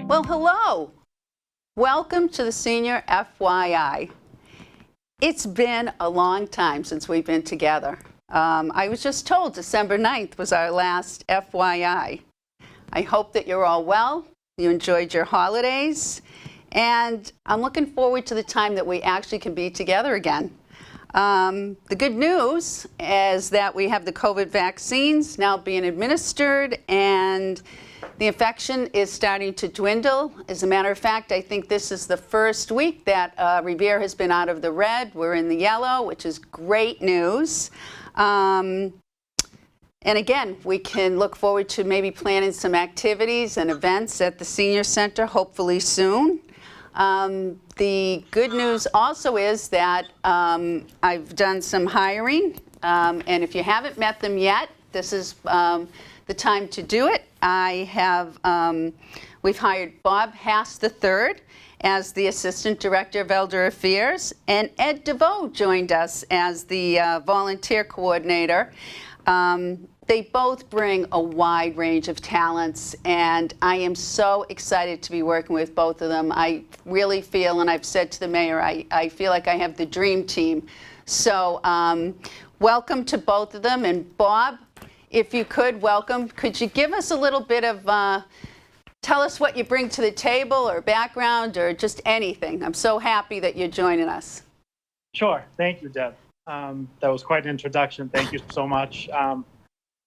Well, hello. Welcome to the Senior FYI. It's been a long time since we've been together. I was just told December 9th was our last FYI. I hope that you're all well, you enjoyed your holidays, and I'm looking forward to the time that we actually can be together again. The good news is that we have the COVID vaccines now being administered, and the infection is starting to dwindle. As a matter of fact, I think this is the first week that Revere has been out of the red. We're in the yellow, which is great news. And again, we can look forward to maybe planning some activities and events at the Senior Center, hopefully soon. The good news also is that I've done some hiring, and if you haven't met them yet, this is the time to do it. We've hired Bob Haas III as the Assistant Director of Elder Affairs, and Ed Deveau joined us as the Volunteer Coordinator. They both bring a wide range of talents, and I am so excited to be working with both of them. I really feel, and I've said to the mayor, I feel like I have the dream team. So welcome to both of them. And Bob, if you could, welcome. Could you give us a little bit of, tell us what you bring to the table or background or just anything. I'm so happy that you're joining us. Sure. Thank you, Deb. That was quite an introduction. Thank you so much.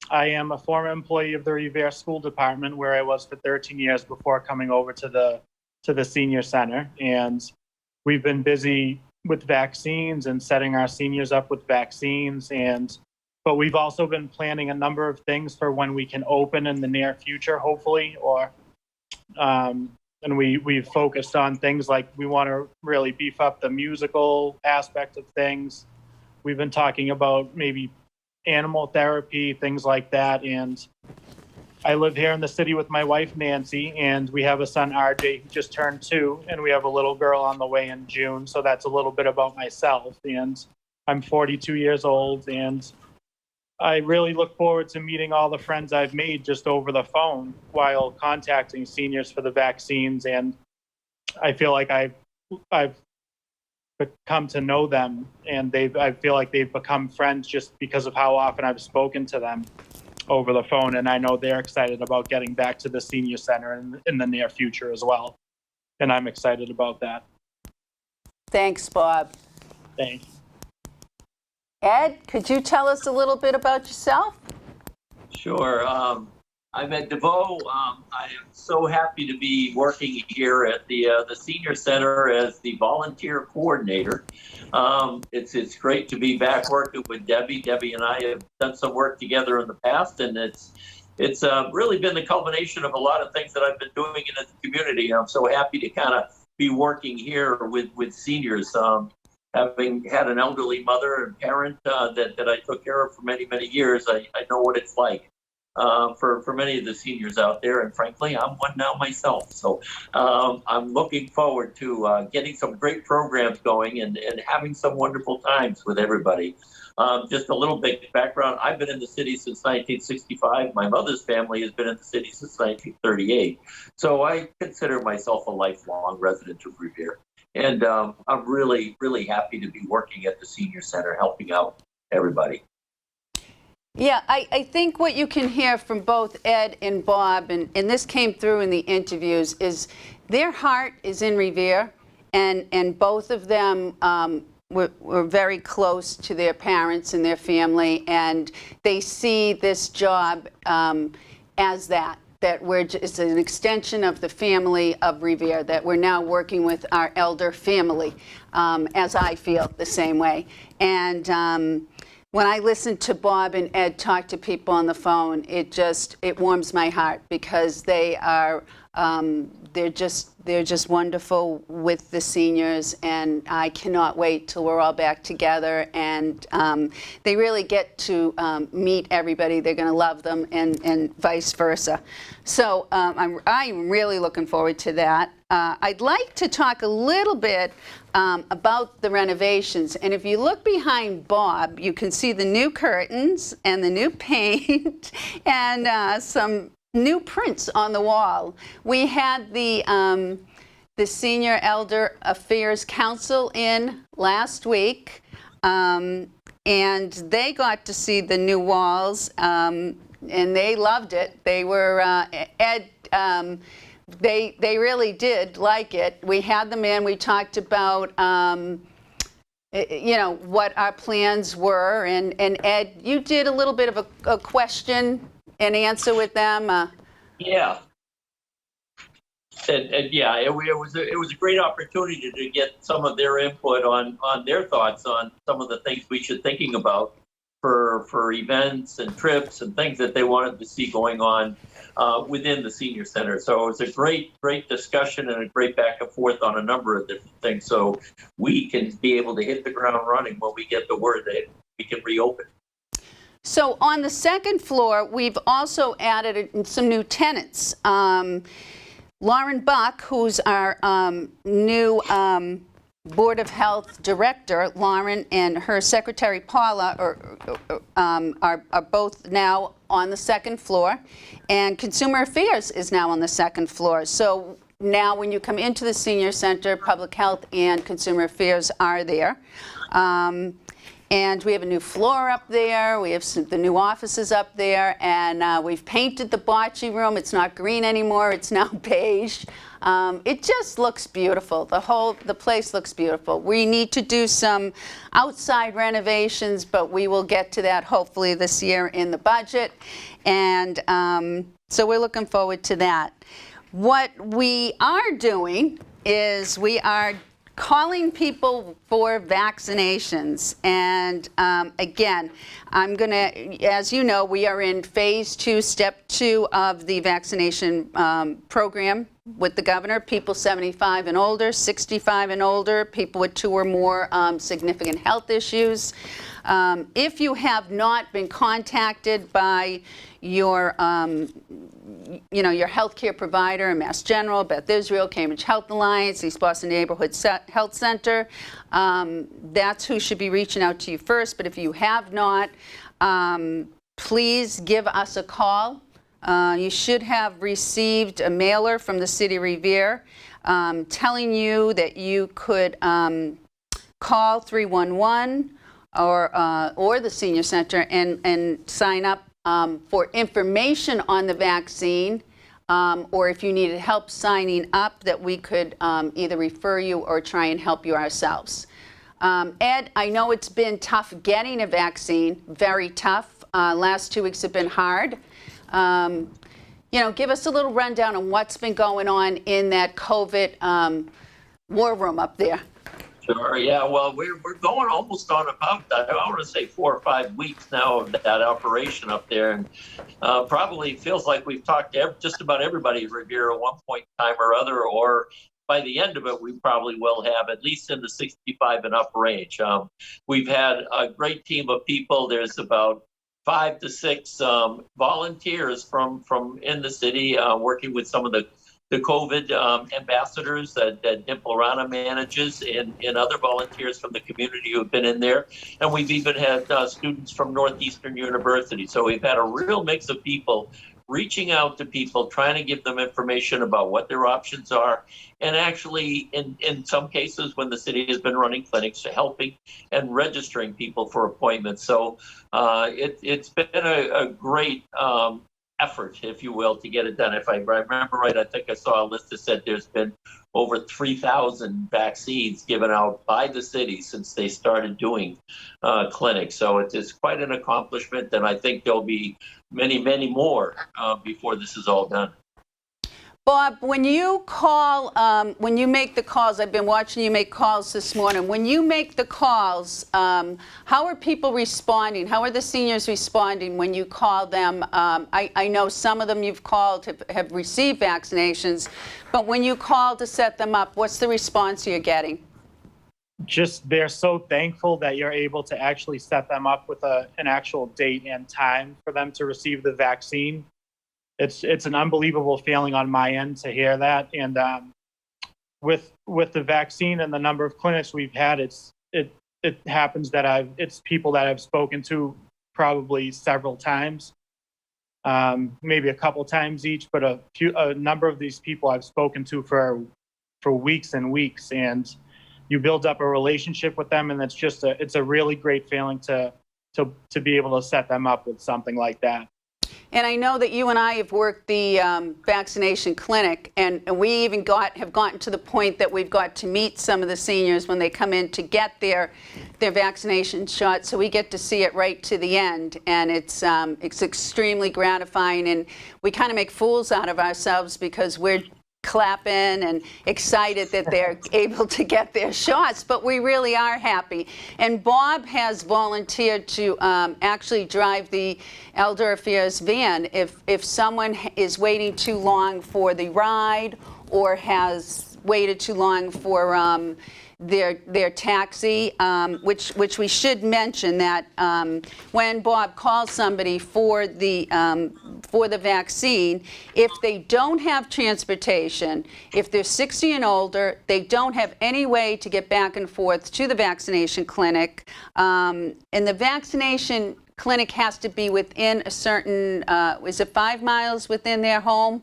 I am a former employee of the Revere School Department, where I was for 13 years before coming over to the Senior Center. And we've been busy with vaccines and setting our seniors up with vaccines. But we've also been planning a number of things for when we can open in the near future, hopefully. And we've focused on things like we want to really beef up the musical aspect of things. We've been talking about maybe animal therapy, things like that. And I live here in the city with my wife, Nancy, and we have a son, RJ, who just turned 2, and we have a little girl on the way in June. So that's a little bit about myself. And I'm 42 years old, and I really look forward to meeting all the friends I've made just over the phone while contacting seniors for the vaccines. And I feel like I've come to know them, and I feel like they've become friends just because of how often I've spoken to them over the phone. And I know they're excited about getting back to the Senior Center in the near future as well. And I'm excited about that. Thanks, Bob. Thanks. Ed, could you tell us a little bit about yourself? Sure. I'm at Deveau. I am so happy to be working here at the Senior Center as the Volunteer Coordinator. It's great to be back working with Debbie. Debbie and I have done some work together in the past, and it's really been the culmination of a lot of things that I've been doing in the community. I'm so happy to kind of be working here with seniors. Having had an elderly mother and parent that I took care of for many, many years, I know what it's like for many of the seniors out there. And frankly, I'm one now myself. So I'm looking forward to getting some great programs going and having some wonderful times with everybody. Just a little bit background. I've been in the city since 1965. My mother's family has been in the city since 1938. So I consider myself a lifelong resident of Revere. And I'm really, really happy to be working at the Senior Center, helping out everybody. Yeah, I think what you can hear from both Ed and Bob, and this came through in the interviews, is their heart is in Revere, and both of them were very close to their parents and their family, and they see this job as that it's an extension of the family of Revere, that we're now working with our elder family, as I feel the same way. And when I listen to Bob and Ed talk to people on the phone, it warms my heart, because they are they're just wonderful with the seniors, and I cannot wait till we're all back together, and they really get to meet everybody. They're going to love them, and vice versa. So I'm really looking forward to that. I'd like to talk a little bit about the renovations, and if you look behind Bob, you can see the new curtains and the new paint and some new prints on the wall. We had the Senior Elder Affairs Council in last week, and they got to see the new walls, and they loved it. They were, Ed, they really did like it. We had them in, we talked about, you know, what our plans were, and Ed, you did a little bit of a question and answer with them. Yeah. And yeah, it was a great opportunity to get some of their input on their thoughts on some of the things we should thinking about for events and trips and things that they wanted to see going on within the senior center. So it was a great discussion and a great back and forth on a number of different things. So we can be able to hit the ground running when we get the word that we can reopen. So on the second floor, we've also added some new tenants. Lauren Buck, who's our new Board of Health Director, Lauren and her secretary Paula are both now on the second floor, and Consumer Affairs is now on the second floor. So now when you come into the Senior Center, Public Health and Consumer Affairs are there. And we have a new floor up there, we have the new offices up there, and we've painted the bocce room. It's not green anymore, it's now beige. It just looks beautiful. The place looks beautiful. We need to do some outside renovations, but we will get to that hopefully this year in the budget. And so we're looking forward to that. What we are doing is we are calling people for vaccinations. And again, I'm going to, as you know, we are in phase 2, step 2 of the vaccination program with the governor. People 75 and older, 65 and older, people with 2 or more significant health issues. If you have not been contacted by your your healthcare provider, Mass General, Beth Israel, Cambridge Health Alliance, East Boston Neighborhood Health Center, that's who should be reaching out to you first. But if you have not, please give us a call. You should have received a mailer from the City of Revere telling you that you could call 311 or the Senior Center and sign up for information on the vaccine, or if you needed help signing up, that we could either refer you or try and help you ourselves. Ed, I know it's been tough getting a vaccine, very tough. Last 2 weeks have been hard. Give us a little rundown on what's been going on in that COVID war room up there. Sure. Yeah. Well, we're going almost on about, I want to say 4 or 5 weeks now of that operation up there, and probably feels like we've talked to just about everybody at Revere at one point in time or other, or by the end of it, we probably will have at least in the 65 and up range. We've had a great team of people. There's about 5 to 6 volunteers from in the city working with some of the COVID ambassadors that Dimple Rana manages, and other volunteers from the community who have been in there. And we've even had students from Northeastern University. So we've had a real mix of people reaching out to people, trying to give them information about what their options are. And actually, in some cases, when the city has been running clinics, helping and registering people for appointments. So it's been a great effort, if you will, to get it done. If I remember right, I think I saw a list that said there's been over 3,000 vaccines given out by the city since they started doing clinics. So it's quite an accomplishment, and I think there'll be many, many more before this is all done. Bob, when you call, when you make the calls, I've been watching you make calls this morning. When you make the calls, how are people responding? How are the seniors responding when you call them? I know some of them you've called have received vaccinations, but when you call to set them up, what's the response you're getting? Just they're so thankful that you're able to actually set them up with an actual date and time for them to receive the vaccine. It's an unbelievable feeling on my end to hear that. And with the vaccine and the number of clinics we've had, it happens that it's people that I've spoken to probably several times. maybe a couple times each, but a number of these people I've spoken to for weeks and weeks, and you build up a relationship with them, and it's a really great feeling to be able to set them up with something like that. And I know that you and I have worked the vaccination clinic, and we even have gotten to the point that we've got to meet some of the seniors when they come in to get their vaccination shot, so we get to see it right to the end, and it's extremely gratifying, and we kind of make fools out of ourselves because we're clapping and excited that they're able to get their shots, but we really are happy. And Bob has volunteered to actually drive the Elder Affairs van if someone is waiting too long for the ride or has waited too long for their taxi, which we should mention that when Bob calls somebody for the vaccine, if they don't have transportation, if they're 60 and older, they don't have any way to get back and forth to the vaccination clinic, and the vaccination clinic has to be within a certain, is it 5 miles within their home?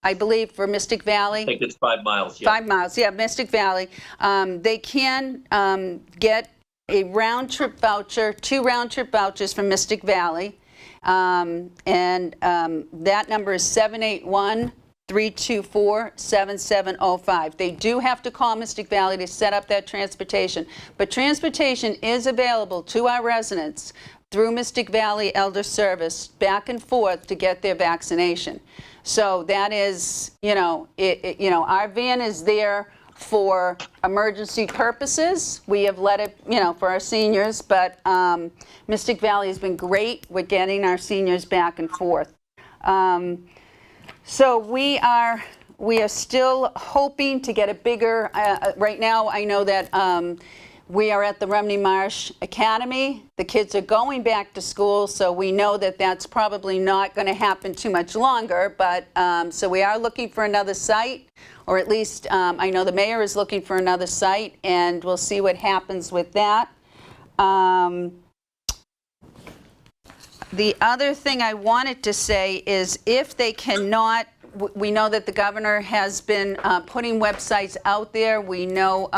I believe for Mystic Valley. I think it's 5 miles. Yeah. 5 miles, yeah, Mystic Valley. They can get a round-trip voucher, 2 round-trip vouchers from Mystic Valley, and that number is 781-324-7705. They do have to call Mystic Valley to set up that transportation, but transportation is available to our residents through Mystic Valley Elder Service back and forth to get their vaccination. So that is, our van is there for emergency purposes. We have let it, for our seniors, but Mystic Valley has been great with getting our seniors back and forth. So we are still hoping to get a bigger, right now I know that we are at the Remy Marsh Academy. The kids are going back to school, so we know that that's probably not going to happen too much longer, but so we are looking for another site, or at least I know the mayor is looking for another site, and we'll see what happens with that. The other thing I wanted to say is if they cannot, we know that the governor has been putting websites out there. We know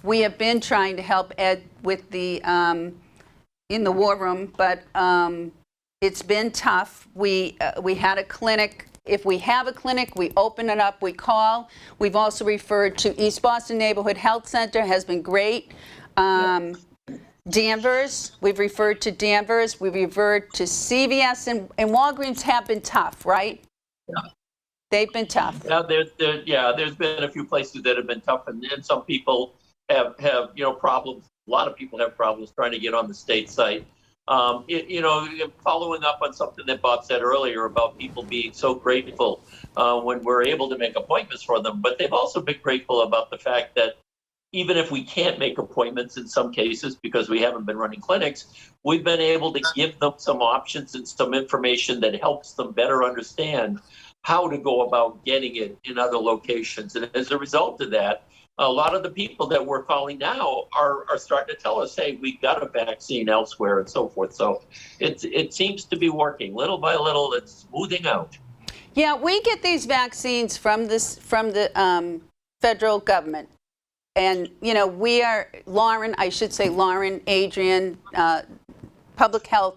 we have been trying to help Ed with the in the war room, but it's been tough. We had a clinic. If we have a clinic, we open it up, we call. We've also referred to East Boston Neighborhood Health Center, has been great. Danvers, we've referred to Danvers. We've referred to CVS, and Walgreens have been tough, right? Yeah. They've been tough. Yeah, there's been a few places that have been tough, and some people have problems. A lot of people have problems trying to get on the state site. Following up on something that Bob said earlier about people being so grateful when we're able to make appointments for them, but they've also been grateful about the fact that even if we can't make appointments in some cases because we haven't been running clinics, we've been able to give them some options and some information that helps them better understand how to go about getting it in other locations. And as a result of that, a lot of the people that we're calling now are starting to tell us, hey, we got a vaccine elsewhere and so forth. So it seems to be working. Little by little, it's smoothing out. Yeah, we get these vaccines from the federal government. And, we are, Lauren, Adrian, public health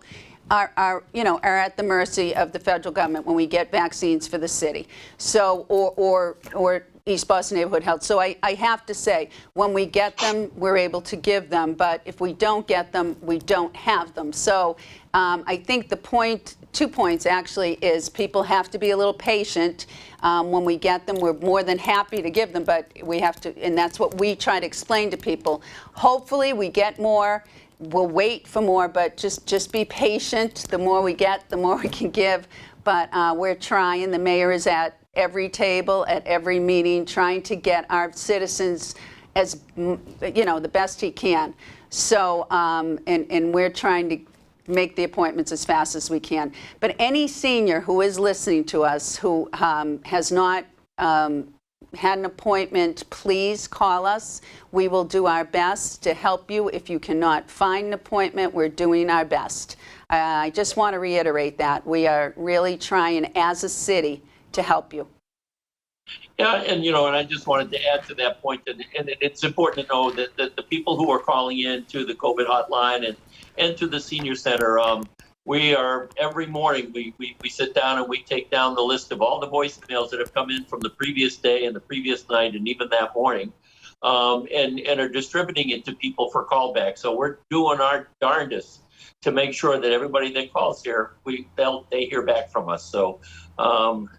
are at the mercy of the federal government when we get vaccines for the city. So, or East Boston Neighborhood Health. So I have to say, when we get them, we're able to give them. But if we don't get them, we don't have them. So I think the 2 points actually is people have to be a little patient. When we get them, we're more than happy to give them, but we have to, and that's what we try to explain to people. Hopefully we get more. We'll wait for more, but just be patient. The more we get, the more we can give. But we're trying. The mayor is at every table, at every meeting, trying to get our citizens as, the best he can. So, and we're trying to make the appointments as fast as we can. But any senior who is listening to us who has not had an appointment, please call us. We will do our best to help you. If you cannot find an appointment, we're doing our best. I just want to reiterate that. We are really trying as a city to help you. Yeah, and and I just wanted to add to that point, and it's important to know that the people who are calling in to the COVID hotline and to the senior center, we are every morning we sit down and we take down the list of all the voicemails that have come in from the previous day and the previous night and even that morning, and are distributing it to people for callback. So we're doing our darndest to make sure that everybody that calls here, they hear back from us. So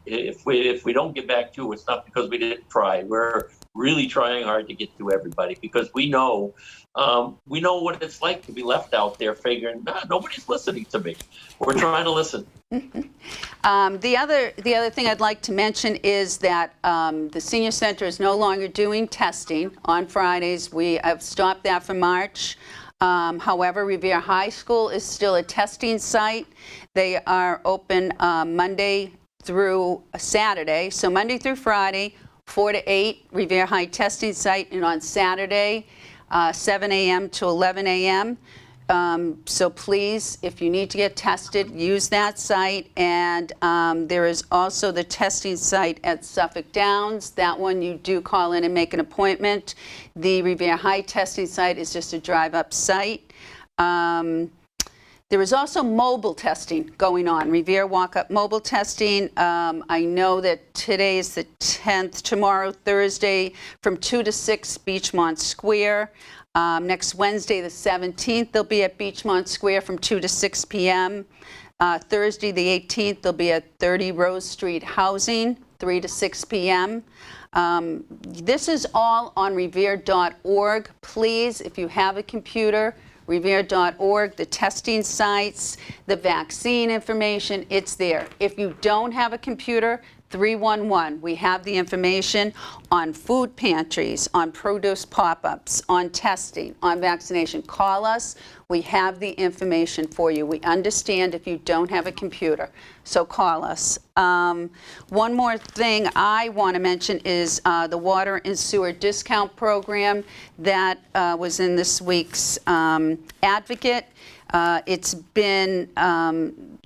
if we don't get back to you, it's not because we didn't try. We're really trying hard to get to everybody because we know what it's like to be left out there figuring, nobody's listening to me. We're trying to listen. The other thing I'd like to mention is that the senior center is no longer doing testing on Fridays. We have stopped that for March. However, Revere High School is still a testing site. They are open Monday through Saturday. So Monday through Friday, 4 to 8, Revere High testing site, and on Saturday, 7 a.m. to 11 a.m. So please, if you need to get tested, use that site. And there is also the testing site at Suffolk Downs. That one you do call in and make an appointment. The Revere High testing site is just a drive-up site. There is also mobile testing going on, Revere walk-up mobile testing. I know that today is the 10th, tomorrow, Thursday, from 2 to 6, Beachmont Square. Next Wednesday, the 17th, they'll be at Beachmont Square from 2 to 6 p.m. Thursday, the 18th, they'll be at 30 Rose Street Housing, 3 to 6 p.m. This is all on revere.org. Please, if you have a computer, revere.org, the testing sites, the vaccine information, it's there. If you don't have a computer, 311. We have the information on food pantries, on produce pop-ups, on testing, on vaccination. Call us. We have the information for you. We understand if you don't have a computer, so call us. One more thing I want to mention is the water and sewer discount program that was in this week's Advocate. It's been,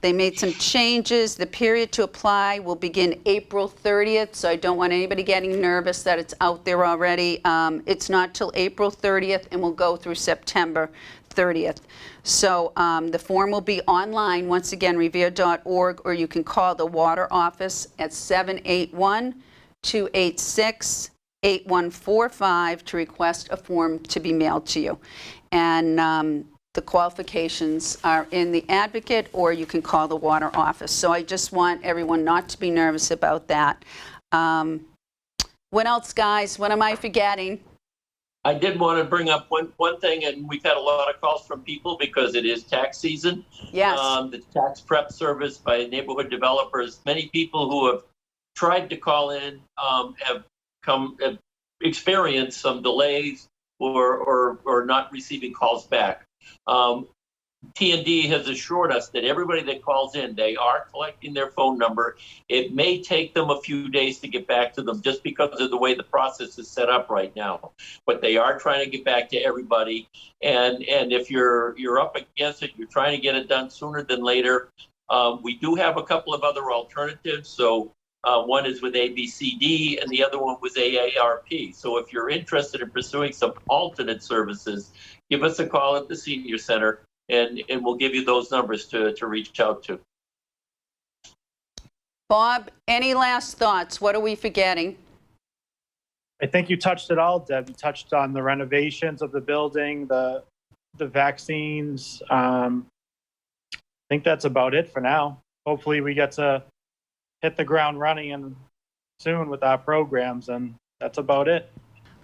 they made some changes. The period to apply will begin April 30th, so I don't want anybody getting nervous that it's out there already. It's not till April 30th and will go through September 30th. So the form will be online, once again, revere.org, or you can call the water office at 781-286-8145 to request a form to be mailed to you. And the qualifications are in the Advocate, or you can call the water office. So I just want everyone not to be nervous about that. What else, guys? What am I forgetting? I did want to bring up one thing, and we've had a lot of calls from people because it is tax season. Yes. The tax prep service by neighborhood developers. Many people who have tried to call in have experienced some delays or not receiving calls back. T&D has assured us that everybody that calls in, they are collecting their phone number. It may take them a few days to get back to them just because of the way the process is set up right now. But they are trying to get back to everybody. And if you're up against it, you're trying to get it done sooner than later. We do have a couple of other alternatives. So one is with ABCD and the other one was AARP. So if you're interested in pursuing some alternate services, give us a call at the Senior Center, and we'll give you those numbers to reach out to. Bob, any last thoughts? What are we forgetting? I think you touched it all, Deb. You touched on the renovations of the building, the vaccines. I think that's about it for now. Hopefully we get to hit the ground running and soon with our programs, and that's about it.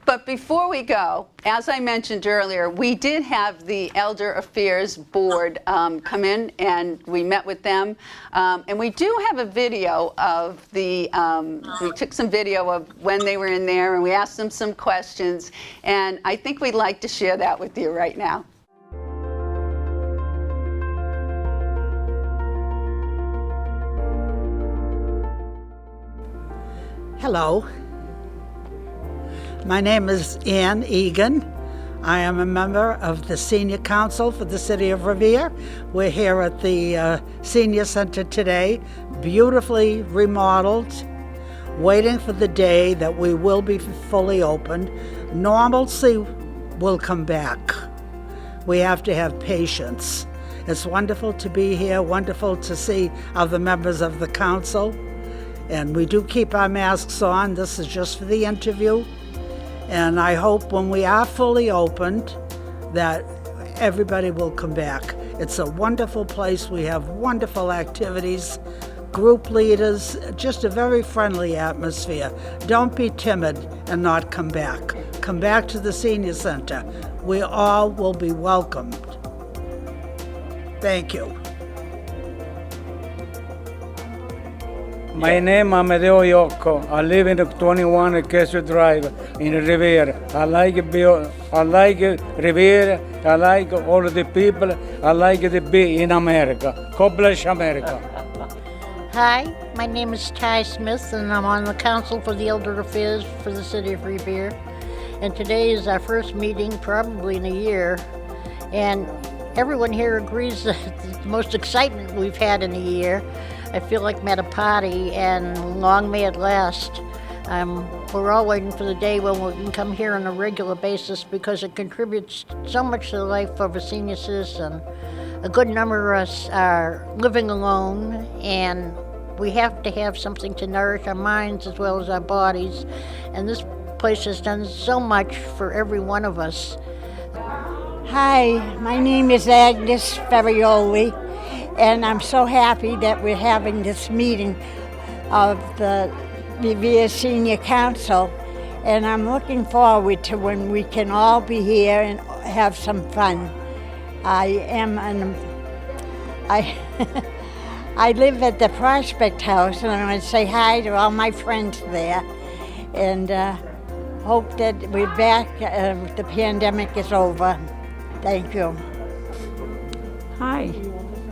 But before we go, as I mentioned earlier, we did have the Elder Affairs Board come in, and we met with them. And we do have a video of the, we took some video of when they were in there, and we asked them some questions. And I think we'd like to share that with you right now. Hello. My name is Ann Egan. I am a member of the Senior Council for the City of Revere. We're here at the Senior Center today, beautifully remodeled, waiting for the day that we will be fully open. Normalcy will come back. We have to have patience. It's wonderful to be here, wonderful to see other members of the council. And we do keep our masks on. This is just for the interview. And I hope when we are fully opened that everybody will come back. It's a wonderful place. We have wonderful activities, group leaders, just a very friendly atmosphere. Don't be timid and not come back. Come back to the Senior Center. We all will be welcomed. Thank you. My name is Amedeo Yocco. I live in 21 Acacia Drive in Revere. I like Revere. I like all the people. I like to be in America. God bless America. Hi, my name is Ty Smith, and I'm on the Council for the Elder Affairs for the City of Revere. And today is our first meeting, probably in a year. And everyone here agrees that it's the most excitement we've had in a year. I feel like I'm at a party, and long may it last. We're all waiting for the day when we can come here on a regular basis because it contributes so much to the life of a senior citizen. A good number of us are living alone, and we have to have something to nourish our minds as well as our bodies. And this place has done so much for every one of us. Hi, my name is Agnes Ferrioli, and I'm so happy that we're having this meeting of the Revere Senior Council, and I'm looking forward to when we can all be here and have some fun. I live at the Prospect House, and I'm going to say hi to all my friends there, and hope that we're back, the pandemic is over. Thank you. Hi,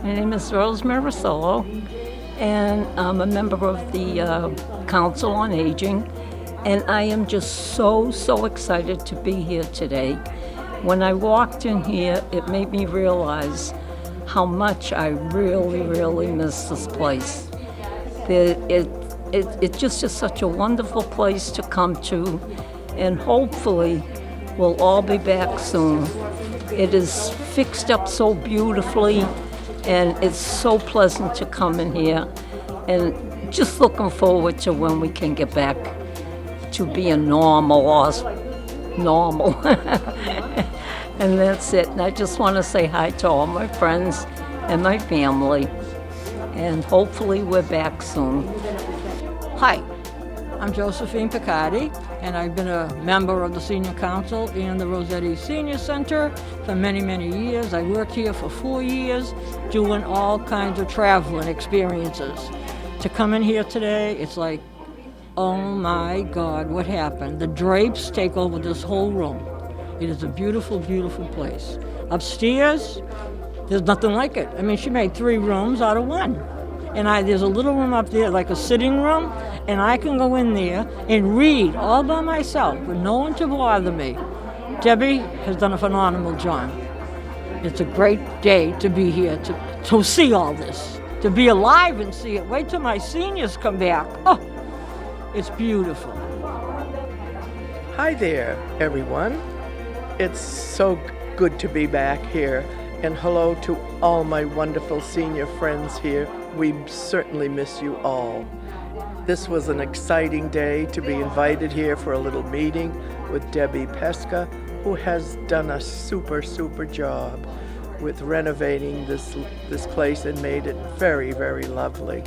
my name is Rose Marisolo, and I'm a member of the Council on Aging, and I am just so excited to be here today. When I walked in here, it made me realize how much I really miss this place. It just is such a wonderful place to come to, and hopefully we'll all be back soon. It is fixed up so beautifully, and it's so pleasant to come in here, and just looking forward to when we can get back to being normal. And that's it. And I just want to say hi to all my friends and my family, and hopefully we're back soon. Hi, I'm Josephine Piccardi, and I've been a member of the Senior Council and the Rossetti Senior Center for many years. I worked here for 4 years, doing all kinds of traveling experiences. To come in here today, it's like, oh my God, what happened? The drapes take over this whole room. It is a beautiful place. Upstairs, there's nothing like it. I mean, she made 3 rooms out of 1. And there's a little room up there, like a sitting room, and I can go in there and read all by myself with no one to bother me. Debbie has done a phenomenal job. It's a great day to be here, to see all this, to be alive and see it. Wait till my seniors come back. Oh, it's beautiful. Hi there, everyone. It's so good to be back here, and hello to all my wonderful senior friends here. We certainly miss you all. This was an exciting day to be invited here for a little meeting with Debra Peczka, who has done a super job with renovating this place and made it very lovely.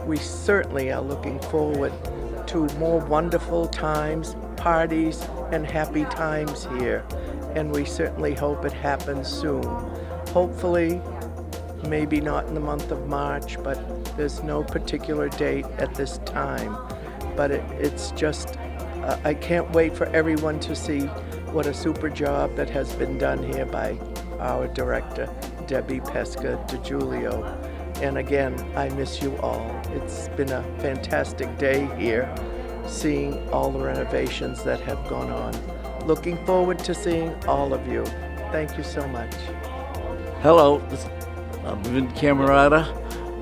We certainly are looking forward to more wonderful times, parties, and happy times here, and we certainly hope it happens soon. Hopefully, maybe not in the month of March, but there's no particular date at this time. But it's just, I can't wait for everyone to see what a super job that has been done here by our director, Debra Peczka Digiulio. And again, I miss you all. It's been a fantastic day here. seeing all the renovations that have gone on. Looking forward to seeing all of you. Thank you so much. Hello, I'm Vin Camerata.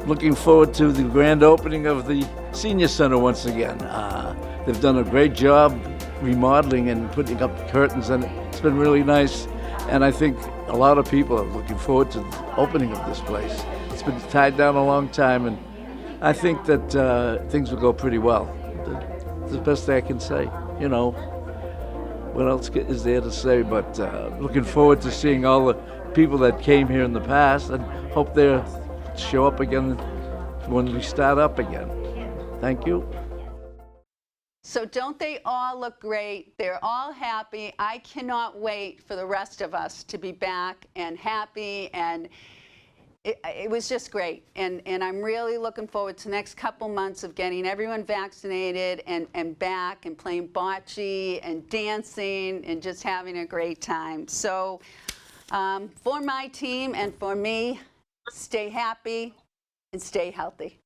Looking forward to the grand opening of the Senior Center once again. They've done a great job remodeling and putting up curtains, and it's been really nice. And I think a lot of people are looking forward to the opening of this place. It's been tied down a long time, and I think that things will go pretty well. The best I can say, you know. What else is there to say? But looking forward to seeing all the people that came here in the past, and hope they'll show up again when we start up again. Thank you. So don't they all look great? They're all happy. I cannot wait for the rest of us to be back and happy, and it was just great. And I'm really looking forward to the next couple months of getting everyone vaccinated and back and playing bocce and dancing and just having a great time. So for my team and for me, stay happy and stay healthy.